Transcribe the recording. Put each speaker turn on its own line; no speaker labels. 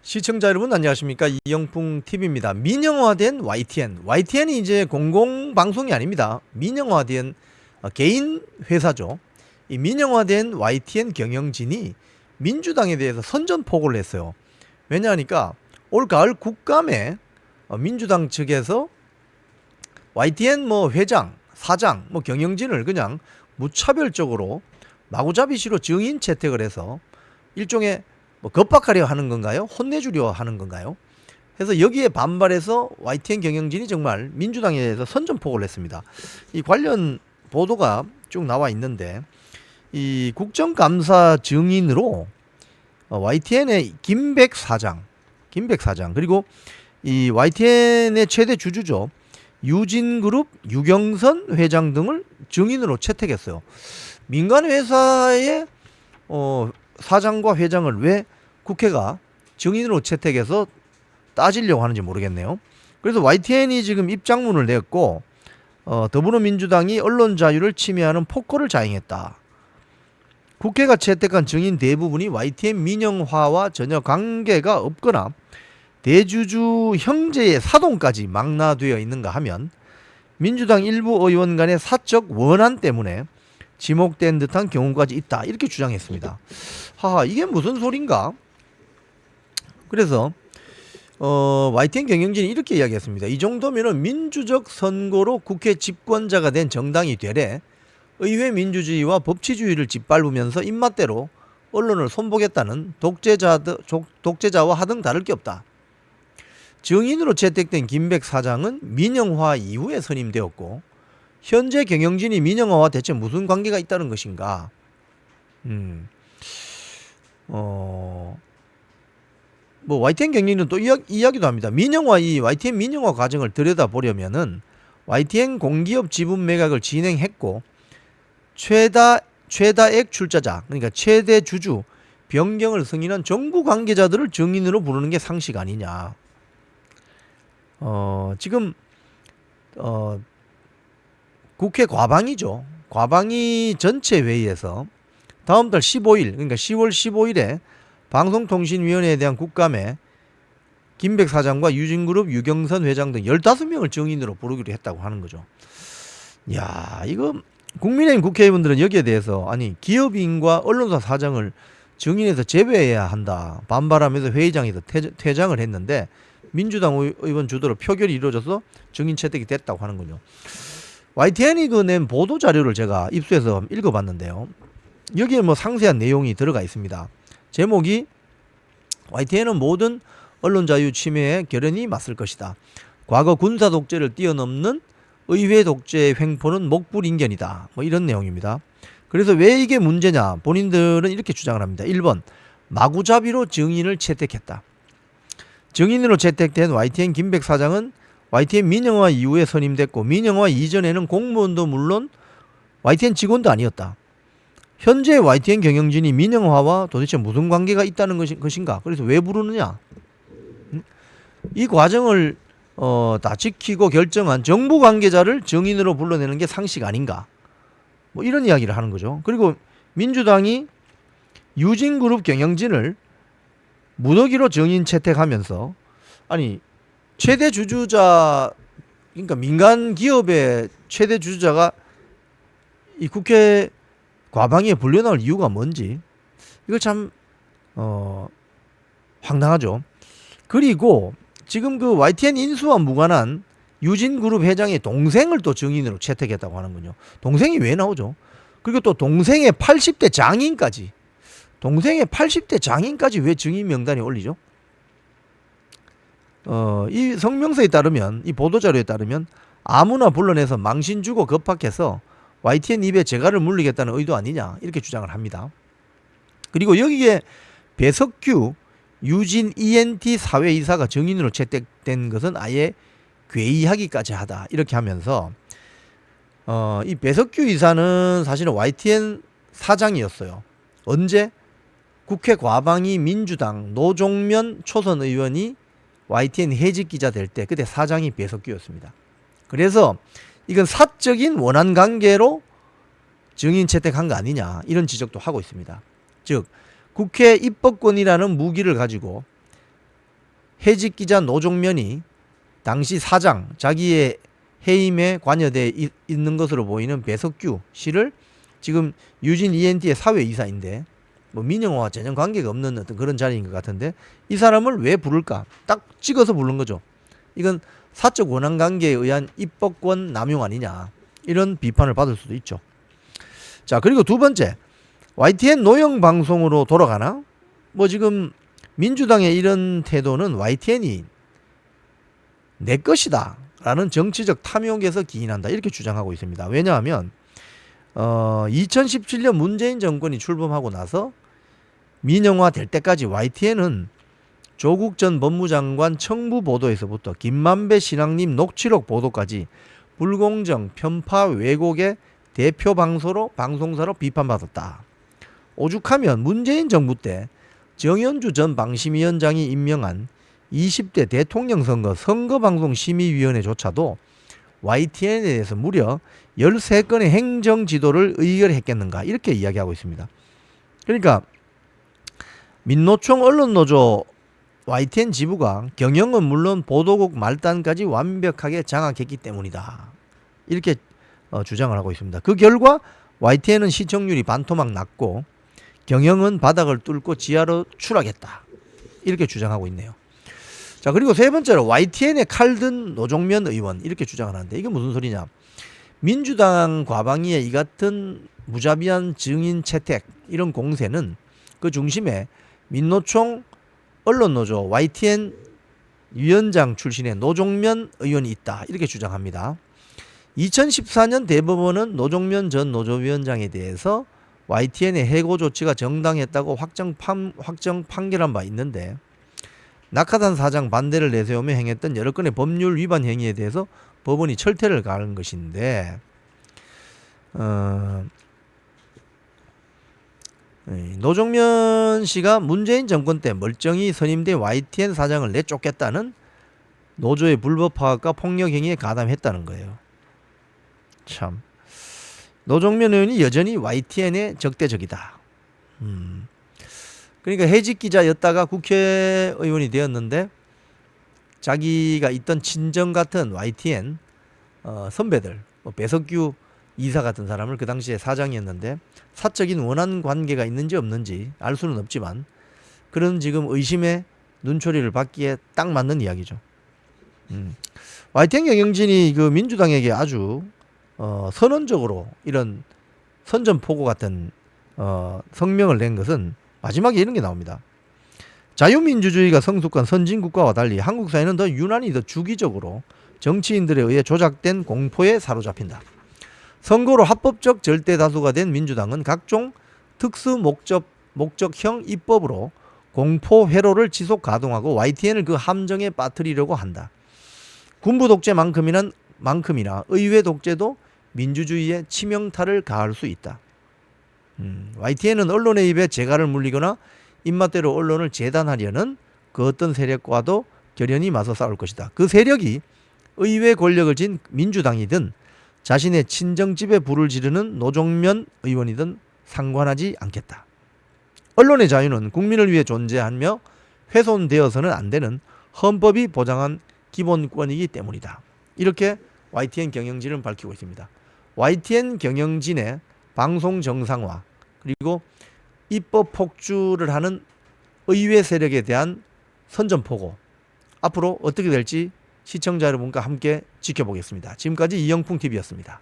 시청자 여러분 안녕하십니까, 이영풍 TV입니다. 민영화된 YTN이 이제 공공방송이 아닙니다. 민영화된 개인 회사죠. 이 민영화된 YTN 경영진이 민주당에 대해서 선전포고를 했어요. 왜냐하니까 올 가을 국감에 민주당 측에서 YTN 회장, 사장, 경영진을 그냥 무차별적으로 마구잡이시로 증인 채택을 해서 일종의 겁박하려 하는 건가요? 혼내주려 하는 건가요? 그래서 여기에 반발해서 YTN 경영진이 정말 민주당에 대해서 선전포고를 했습니다. 이 관련 보도가 쭉 나와 있는데, 이 국정감사 증인으로 YTN의 김백 사장, 그리고 이 YTN의 최대 주주죠, 유진그룹 유경선 회장 등을 증인으로 채택했어요. 민간 회사의 사장과 회장을 왜 국회가 증인으로 채택해서 따지려고 하는지 모르겠네요. 그래서 YTN이 지금 입장문을 냈고, 더불어민주당이 언론 자유를 침해하는 폭거를 자행했다. 국회가 채택한 증인 대부분이 YTN 민영화와 전혀 관계가 없거나 대주주 형제의 사돈까지 망라되어 있는가 하면 민주당 일부 의원 간의 사적 원한 때문에 지목된 듯한 경우까지 있다, 이렇게 주장했습니다. 이게 무슨 소린가? 그래서 YTN 경영진이 이렇게 이야기했습니다. 이 정도면은 민주적 선거로 국회 집권자가 된 정당이 되래 의회 민주주의와 법치주의를 짓밟으면서 입맛대로 언론을 손보겠다는 독재자와 하등 다를 게 없다. 증인으로 채택된 김백 사장은 민영화 이후에 선임되었고, 현재 경영진이 민영화와 대체 무슨 관계가 있다는 것인가? YTN 경영진은 또 이야기도 합니다. YTN 민영화 과정을 들여다보려면은 YTN 공기업 지분 매각을 진행했고, 최다액 출자자, 그러니까 최대 주주 변경을 승인한 정부 관계자들을 증인으로 부르는 게 상식 아니냐. 지금 국회 과방이죠. 과방위 전체 회의에서 다음 달 15일, 그러니까 10월 15일에 방송통신위원회에 대한 국감에 김백 사장과 유진그룹 유경선 회장 등 15명을 증인으로 부르기로 했다고 하는 거죠. 야, 이거 국민의힘 국회의원들은 여기에 대해서 기업인과 언론사 사장을 증인에서 제외해야 한다 반발하면서 회의장에서 퇴장을 했는데, 민주당 의원 주도로 표결이 이루어져서 증인 채택이 됐다고 하는군요. YTN이 낸 보도 자료를 제가 입수해서 읽어봤는데요. 여기에 상세한 내용이 들어가 있습니다. 제목이 YTN은 모든 언론 자유 침해에 결연히 맞설 것이다. 과거 군사 독재를 뛰어넘는 의회 독재의 횡포는 목불인견이다. 이런 내용입니다. 그래서 왜 이게 문제냐? 본인들은 이렇게 주장을 합니다. 1번, 마구잡이로 증인을 채택했다. 증인으로 채택된 YTN 김백 사장은 YTN 민영화 이후에 선임됐고, 민영화 이전에는 공무원도 물론 YTN 직원도 아니었다. 현재 YTN 경영진이 민영화와 도대체 무슨 관계가 있다는 것인가? 그래서 왜 부르느냐? 이 과정을 다 지키고 결정한 정부 관계자를 증인으로 불러내는 게 상식 아닌가? 이런 이야기를 하는 거죠. 그리고 민주당이 유진그룹 경영진을 무더기로 증인 채택하면서, 최대 주주자, 그러니까 민간 기업의 최대 주주자가 이 국회 과방위에 불려나올 이유가 뭔지, 이거 참 황당하죠. 그리고 지금 그 YTN 인수와 무관한 유진그룹 회장의 동생을 또 증인으로 채택했다고 하는군요. 동생이 왜 나오죠? 그리고 또 동생의 80대 장인까지 왜 증인 명단에 올리죠? 이 성명서에 따르면, 이 보도자료에 따르면 아무나 불러내서 망신 주고 겁박해서 YTN 입에 재갈을 물리겠다는 의도 아니냐, 이렇게 주장을 합니다. 그리고 여기에 배석규 유진 ENT 사회이사가 증인으로 채택된 것은 아예 괴이하기까지 하다, 이렇게 하면서 이 배석규 이사는 사실은 YTN 사장이었어요. 언제? 국회 과방위 민주당 노종면 초선 의원이 YTN 해직 기자 될 때 그때 사장이 배석규였습니다. 그래서 이건 사적인 원한 관계로 증인 채택한 거 아니냐, 이런 지적도 하고 있습니다. 즉 국회 입법권이라는 무기를 가지고 해직 기자 노종면이 당시 사장 자기의 해임에 관여돼 있는 것으로 보이는 배석규 씨를 지금 유진 ENT의 사회이사인데 뭐 민영화와 전혀 관계가 없는 어떤 그런 자리인 것 같은데 이 사람을 왜 부를까? 딱 찍어서 부른 거죠. 이건 사적 원한 관계에 의한 입법권 남용 아니냐 이런 비판을 받을 수도 있죠. 자, 그리고 두 번째, YTN 노영 방송으로 돌아가나? 뭐 지금 민주당의 이런 태도는 YTN이 내 것이다 라는 정치적 탐욕에서 기인한다 이렇게 주장하고 있습니다. 왜냐하면 2017년 문재인 정권이 출범하고 나서 민영화 될 때까지 YTN은 조국 전 법무장관 청부 보도에서부터 김만배 신앙님 녹취록 보도까지 불공정, 편파, 왜곡의 대표 방송사로 비판받았다. 오죽하면 문재인 정부 때 정현주 전 방심위원장이 임명한 20대 대통령 선거방송심의위원회조차도 YTN에 대해서 무려 13건의 행정지도를 의결했겠는가 이렇게 이야기하고 있습니다. 그러니까 민노총 언론노조 YTN 지부가 경영은 물론 보도국 말단까지 완벽하게 장악했기 때문이다. 이렇게 주장을 하고 있습니다. 그 결과 YTN은 시청률이 반토막 났고 경영은 바닥을 뚫고 지하로 추락했다. 이렇게 주장하고 있네요. 자, 그리고 세 번째로 YTN에 칼든 노종면 의원 이렇게 주장을 하는데 이게 무슨 소리냐. 민주당 과방위의 이 같은 무자비한 증인 채택 이런 공세는 그 중심에 민노총 언론노조 YTN 위원장 출신의 노종면 의원이 있다 이렇게 주장합니다. 2014년 대법원은 노종면 전 노조위원장에 대해서 YTN의 해고 조치가 정당했다고 확정 판결한 바 있는데 낙하산 사장 반대를 내세우며 행했던 여러 건의 법률 위반 행위에 대해서 법원이 철퇴를 가한 것인데 노종면 씨가 문재인 정권 때 멀쩡히 선임된 YTN 사장을 내쫓겠다는 노조의 불법 파악과 폭력 행위에 가담했다는 거예요. 참, 노종면 의원이 여전히 YTN의 적대적이다. 그러니까 해직 기자였다가 국회의원이 되었는데 자기가 있던 친정 같은 YTN 선배들, 배석규 이사 같은 사람을 그 당시에 사장이었는데 사적인 원한 관계가 있는지 없는지 알 수는 없지만 그런 지금 의심의 눈초리를 받기에 딱 맞는 이야기죠. YTN 경영진이 그 민주당에게 아주 선언적으로 이런 선전포고 같은 성명을 낸 것은 마지막에 이런 게 나옵니다. 자유민주주의가 성숙한 선진국가와 달리 한국 사회는 더 유난히 더 주기적으로 정치인들에 의해 조작된 공포에 사로잡힌다. 선거로 합법적 절대 다수가 된 민주당은 각종 특수 목적형 입법으로 공포 회로를 지속 가동하고 YTN을 그 함정에 빠뜨리려고 한다. 군부 독재만큼이나 의회 독재도 민주주의에 치명타를 가할 수 있다. YTN은 언론의 입에 재갈을 물리거나 입맛대로 언론을 재단하려는 그 어떤 세력과도 결연히 맞서 싸울 것이다. 그 세력이 의회 권력을 쥔 민주당이든 자신의 친정집에 불을 지르는 노종면 의원이든 상관하지 않겠다. 언론의 자유는 국민을 위해 존재하며 훼손되어서는 안 되는 헌법이 보장한 기본권이기 때문이다. 이렇게 YTN 경영진은 밝히고 있습니다. YTN 경영진의 방송 정상화 그리고 입법 폭주를 하는 의회 세력에 대한 선전포고 앞으로 어떻게 될지 시청자 여러분과 함께 지켜보겠습니다. 지금까지 이영풍TV였습니다.